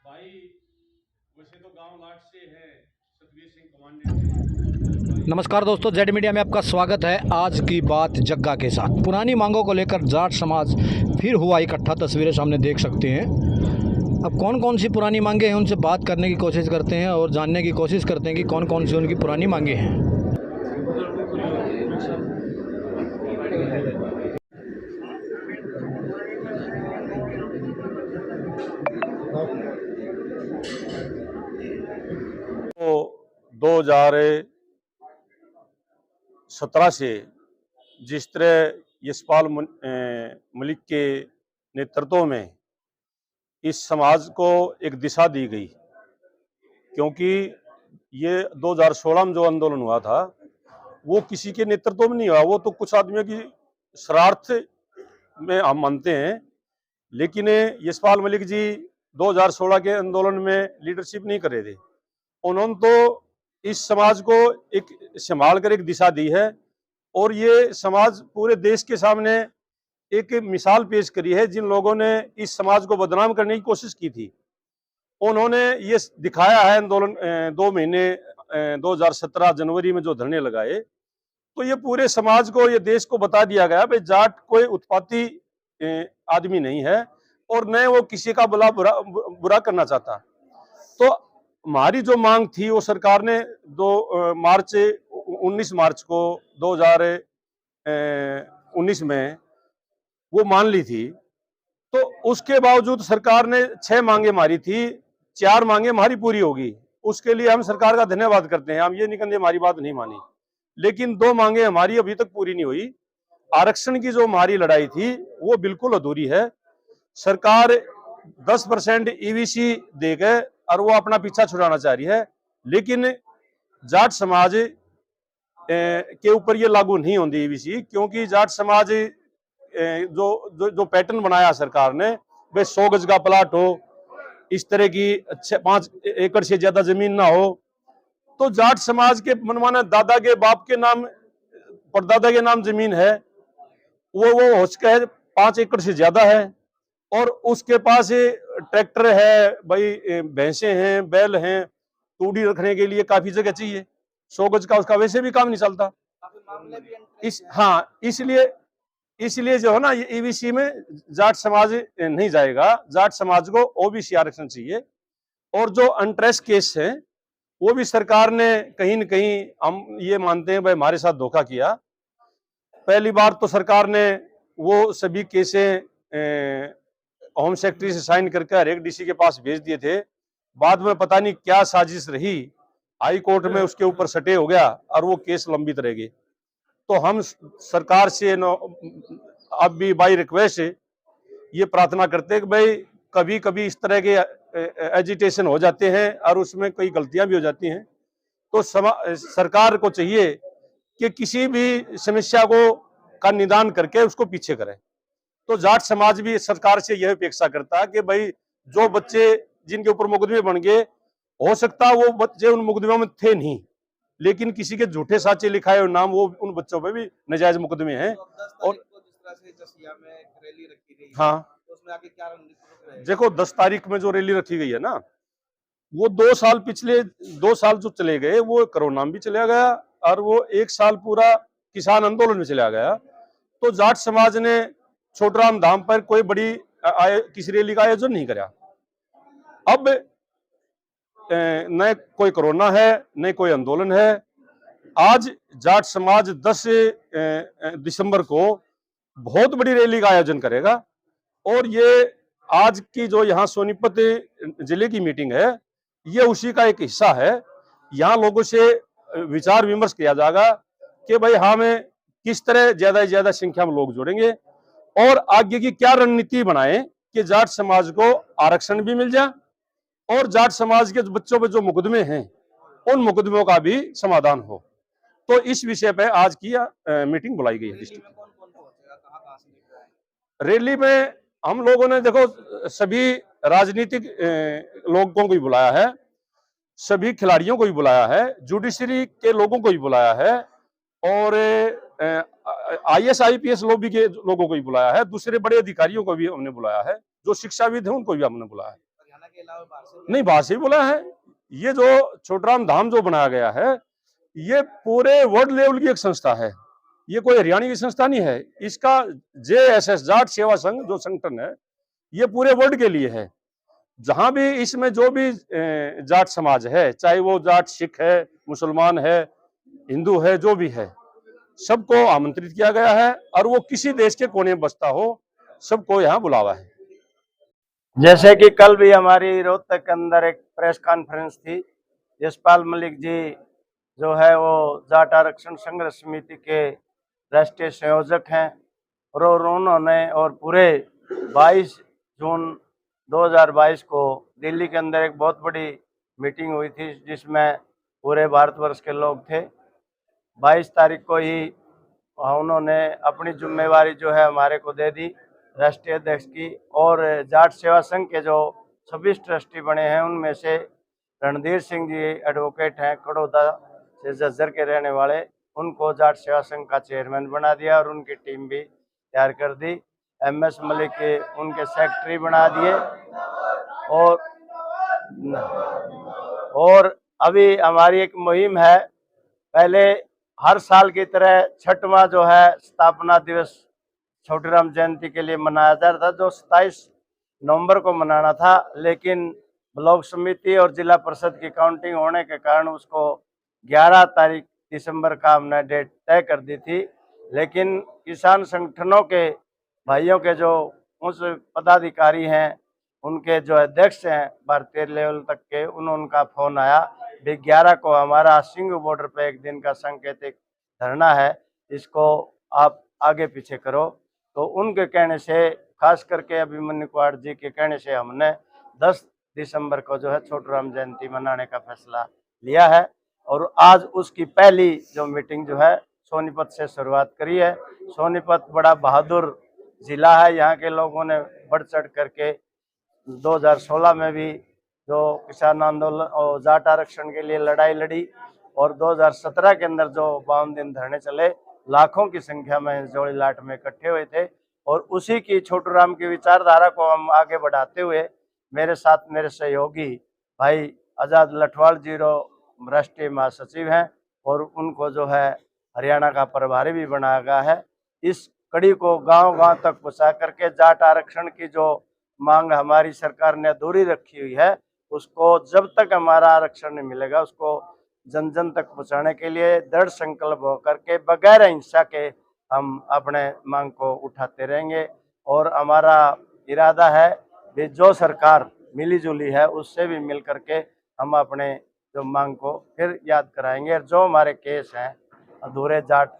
भाई वैसे तो गांव लाट से है, सतवीर सिंह कमांडेंट है। नमस्कार दोस्तों, जेड मीडिया में आपका स्वागत है। आज की बात जग्गा के साथ पुरानी मांगों को लेकर जाट समाज फिर हुआ इकट्ठा। तस्वीरें सामने देख सकते हैं। अब कौन कौन सी पुरानी मांगे हैं उनसे बात करने की कोशिश करते हैं और जानने की कोशिश करते हैं कि कौन कौन सी उनकी पुरानी मांगे हैं। तो 2017 से जिस तरह यशपाल मलिक के नेतृत्व में इस समाज को एक दिशा दी गई, क्योंकि ये 2016 में जो आंदोलन हुआ था वो किसी के नेतृत्व में नहीं हुआ, वो तो कुछ आदमियों की शरारत में हम मानते हैं। लेकिन यशपाल मलिक जी 2016 के आंदोलन में लीडरशिप नहीं कर रहे थे। उन्होंने तो इस समाज को एक संभाल कर एक दिशा दी है, और ये समाज पूरे देश के सामने एक मिसाल पेश करी है। जिन लोगों ने इस समाज को बदनाम करने की कोशिश की थी, उन्होंने ये दिखाया है आंदोलन 2 महीने 2017 जनवरी में जो धरने लगाए, तो ये पूरे समाज को, ये देश को बता दिया गया भाई जाट कोई उत्पाती आदमी नहीं है, और न वो किसी का बुरा करना चाहता। तो हमारी जो मांग थी वो सरकार ने 19 मार्च को 2019 में वो मान ली थी। तो उसके बावजूद सरकार ने 6 मांगे मारी थी, 4 मांगे हमारी पूरी होगी। उसके लिए हम सरकार का धन्यवाद करते हैं। हम ये नहीं कहते हमारी बात नहीं मानी, लेकिन 2 मांगे हमारी अभी तक पूरी नहीं हुई। आरक्षण की जो हमारी लड़ाई थी वो बिल्कुल अधूरी है। सरकार 10% ईवीसी देकर और वो अपना पीछा छुड़ाना चाह रही है, लेकिन जाट समाज के ऊपर ये लागू नहीं होती ईवीसी, क्योंकि जाट समाज जो जो जो पैटर्न बनाया सरकार ने, वे 100 गज का प्लाट हो, इस तरह की 5 एकड़ से ज्यादा जमीन ना हो। तो जाट समाज के मनमाना दादा के बाप के नाम, परदादा के नाम जमीन है, वो हो सके है 5 एकड़ से ज्यादा है, और उसके पास ट्रैक्टर है भाई, भैंसे हैं, बैल हैं, तूड़ी रखने के लिए काफी जगह चाहिए। 100 गज का उसका वैसे भी काम नहीं चलता। इसलिए इसलिए जो है ना, ये ईवीसी में जाट समाज नहीं जाएगा। जाट समाज को ओबीसी आरक्षण चाहिए। और जो अनट्रेस केस है वो भी सरकार ने कहीं न कहीं, हम ये मानते हैं भाई हमारे साथ धोखा किया। पहली बार तो सरकार ने वो सभी केसें होम सेक्रेटरी से साइन करके हर एक डीसी के पास भेज दिए थे। बाद में पता नहीं क्या साजिश रही, हाई कोर्ट में उसके ऊपर सटे हो गया और वो केस लंबित रह गए। तो हम सरकार से अब भी बाई रिक्वेस्ट ये प्रार्थना करते हैं कि भाई कभी कभी इस तरह के एजिटेशन हो जाते हैं और उसमें कई गलतियां भी हो जाती हैं। तो सरकार को चाहिए कि किसी भी समस्या को का निदान करके उसको पीछे करें। तो जाट समाज भी सरकार से यह अपेक्षा करता है कि भाई जो बच्चे जिनके ऊपर मुकदमे बन गए, हो सकता वो बच्चे उन मुकदमों में थे नहीं, लेकिन किसी के झूठे साचे लिखाए और नाम, वो उन बच्चों पे भी नाजायज मुकदमे हैं। और जिस तरह से जसिया में रैली रखी गई है, हाँ, तो उसमें आगे क्या रणनीति रहेगी? देखो 10 तारीख में जो रैली रखी गई है ना, वो 2 साल, पिछले 2 साल जो चले गए वो कोरोना में भी चला गया, और वो 1 साल पूरा किसान आंदोलन में चला गया। तो जाट समाज ने छोटराम धाम पर कोई बड़ी किसी रैली का आयोजन नहीं करा। अब न कोई कोरोना है न कोई आंदोलन है। आज जाट समाज 10 दिसंबर को बहुत बड़ी रैली का आयोजन करेगा, और ये आज की जो यहाँ सोनीपत जिले की मीटिंग है, ये उसी का एक हिस्सा है। यहाँ लोगों से विचार विमर्श किया जाएगा कि भाई हमें किस तरह ज्यादा से ज्यादा संख्या में लोग जोड़ेंगे और आगे की क्या रणनीति बनाएं कि जाट समाज को आरक्षण भी मिल जाए, और जाट समाज के बच्चों पे जो मुकदमे हैं उन मुकदमों का भी समाधान हो। तो इस विषय पे आज की मीटिंग बुलाई गई है रैली डिस्ट्रिक्ट। में कौन कौन पहुंचेगा, कहाँ से लेकर आए? रैली में हम लोगों ने देखो सभी राजनीतिक लोगों को भी बुलाया है, सभी खिलाड़ियों को भी बुलाया है, जुडिशरी के लोगों को भी बुलाया है, और आईएएस आईपीएस लॉबी के लोगों को भी बुलाया है, दूसरे बड़े अधिकारियों को भी हमने बुलाया है, जो शिक्षाविद हैं उनको भी हमने बुलाया है। हरियाणा के के अलावा बाहर से नहीं, बाहर से ही बोला है। ये जो छोटराम धाम जो बनाया गया है, ये पूरे वर्ल्ड लेवल की एक संस्था है। ये कोई हरियाणा की संस्था नहीं है। इसका JSS जाट सेवा संघ जो संगठन है, ये पूरे वर्ल्ड के लिए है। जहां भी इसमें जो भी जाट समाज है, चाहे वो जाट सिख है, मुसलमान है, हिंदू है, जो भी है, सबको आमंत्रित किया गया है। और वो किसी देश के कोने में बसता हो, सबको यहाँ बुलावा है। जैसे कि कल भी हमारी रोहतक के अंदर एक प्रेस कॉन्फ्रेंस थी। यशपाल मलिक जी जो है वो जाट आरक्षण संघर्ष समिति के राष्ट्रीय संयोजक हैं और उन्होंने और पूरे 22 जून 2022 को दिल्ली के अंदर एक बहुत बड़ी मीटिंग हुई थी जिसमें पूरे भारतवर्ष के लोग थे। 22 तारीख को ही उन्होंने अपनी जिम्मेवारी जो है हमारे को दे दी राष्ट्रीय अध्यक्ष की, और जाट सेवा संघ के जो 26 ट्रस्टी बने हैं उनमें से रणधीर सिंह जी एडवोकेट हैं, कड़ौदा से झज्जर के रहने वाले, उनको जाट सेवा संघ का चेयरमैन बना दिया और उनकी टीम भी तैयार कर दी। MS मलिक के उनके सेक्रेटरी बना दिए। और अभी हमारी एक मुहिम है, पहले हर साल की तरह छठवां जो है स्थापना दिवस छोटीराम जयंती के लिए मनाया जा रहा था, जो 27 नवंबर को मनाना था, लेकिन ब्लॉक समिति और जिला परिषद की काउंटिंग होने के कारण उसको 11 तारीख दिसंबर का हमने डेट तय कर दी थी। लेकिन किसान संगठनों के भाइयों के जो उच्च पदाधिकारी हैं, उनके जो अध्यक्ष हैं भारतीय लेवल तक के, उनका फोन आया भी 11 को हमारा सिंघू बॉर्डर पे एक दिन का सांकेतिक धरना है, इसको आप आगे पीछे करो। तो उनके कहने से, खास करके अभिमन्यु कुमार जी के कहने से, हमने 10 दिसंबर को जो है छोटूराम जयंती मनाने का फैसला लिया है। और आज उसकी पहली जो मीटिंग जो है सोनीपत से शुरुआत करी है। सोनीपत बड़ा बहादुर जिला है, यहाँ के लोगों ने बढ़ चढ़ करके 2016 में भी जो किसान आंदोलन और जाट आरक्षण के लिए लड़ाई लड़ी, और 2017 के अंदर जो 52 दिन धरने चले, लाखों की संख्या में जोड़ी लाट में इकट्ठे हुए थे। और उसी की छोटूराम की विचारधारा को हम आगे बढ़ाते हुए, मेरे साथ मेरे सहयोगी भाई आजाद लठवाल जी राष्ट्रीय महासचिव हैं और उनको जो है हरियाणा का प्रभारी भी बनाया गया है। इस कड़ी को गांव-गांव तक पहुंचा करके जाट आरक्षण की जो मांग हमारी सरकार ने अधूरी रखी हुई है, उसको जब तक हमारा आरक्षण नहीं मिलेगा उसको जन जन तक पहुंचाने के लिए दृढ़ संकल्प होकर के बगैर हिंसा के हम अपने मांग को उठाते रहेंगे। और हमारा इरादा है कि जो सरकार मिली जुली है उससे भी मिल करके हम अपने जो मांग को फिर याद कराएंगे। और जो हमारे केस हैं अधूरे जाट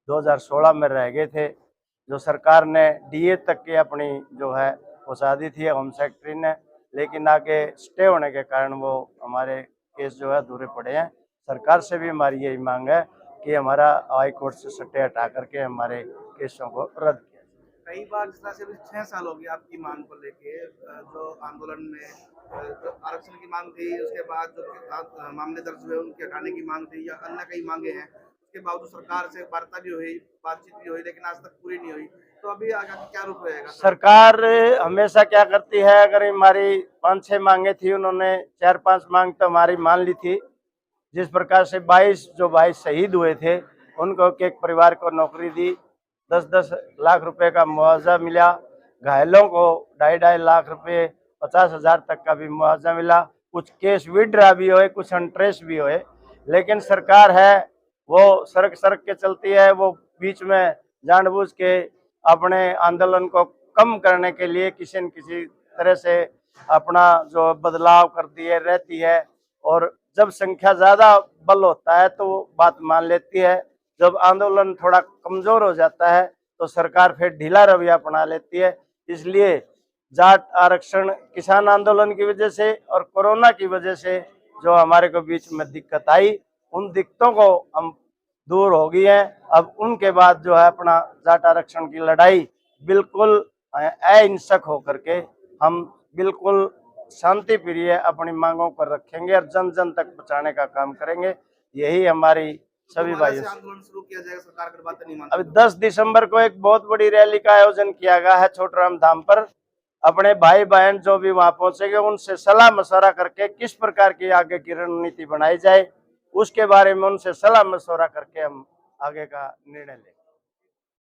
2016 में रह गए थे, जो सरकार ने DA तक की अपनी जो है पहुंचा दी थी होम सेक्रेटरी ने, लेकिन आगे स्टे होने के कारण वो हमारे केस जो है अधूरे पड़े हैं। सरकार से भी हमारी यही मांग है कि हमारा हाई कोर्ट से सट्टे हटा करके हमारे केसों को रद्द किया जाए। कई बार जिस तरह से 6 साल हो गए आपकी मांग को लेके, जो आंदोलन में जो आरक्षण की मांग थी, उसके बाद जो मामले दर्ज हुए उनके हटाने की मांग थी, या अन्य कई मांगे हैं, उसके बावजूद सरकार से वार्ता भी हुई, बातचीत भी हुई, लेकिन आज तक पूरी नहीं हुई। तो अभी आगे क्या रूप रहेगा? सरकार हमेशा क्या करती है, अगर हमारी 5-6 मांगे थी, उन्होंने 4-5 मांग तो हमारी मान ली थी। जिस प्रकार से 22 जो भाई शहीद हुए थे उनको एक परिवार को नौकरी दी, 10-10 लाख रुपए का मुआवजा मिला, घायलों को 2.5 लाख रुपए 50,000 तक का भी मुआवजा मिला, कुछ केस विड्रा भी हुए, कुछ अनट्रेस भी हुए। लेकिन सरकार है वो सड़क के चलती है, वो बीच में जानबूझ के अपने आंदोलन को कम करने के लिए किसी न किसी तरह से अपना जो बदलाव करती है रहती है। और जब संख्या ज्यादा बल होता है तो वो बात मान लेती है, जब आंदोलन थोड़ा कमजोर हो जाता है तो सरकार फिर ढीला रवैया अपना लेती है। इसलिए जाट आरक्षण किसान आंदोलन की वजह से और कोरोना की वजह से जो हमारे को बीच में दिक्कत आई, उन दिक्कतों को हम दूर हो गई है। अब उनके बाद जो है अपना जाट आरक्षण की लड़ाई बिल्कुल अहिंसक होकर के हम बिल्कुल शांति प्रिय अपनी मांगों पर रखेंगे और जन जन तक पहुंचाने का काम करेंगे। यही हमारी सभी भाइयों से आंदोलन शुरू किया जाएगा, सरकार की बातें नहीं मानती। अभी 10 दिसंबर को एक बहुत बड़ी रैली का आयोजन किया गया है छोटूराम धाम पर, अपने भाई बहन जो भी वहां पहुंचेंगे उनसे सलाह मशवरा करके किस प्रकार की आगे की रणनीति बनाई जाए, उसके बारे में उनसे सलाह मशवरा करके हम आगे का निर्णय लेंगे।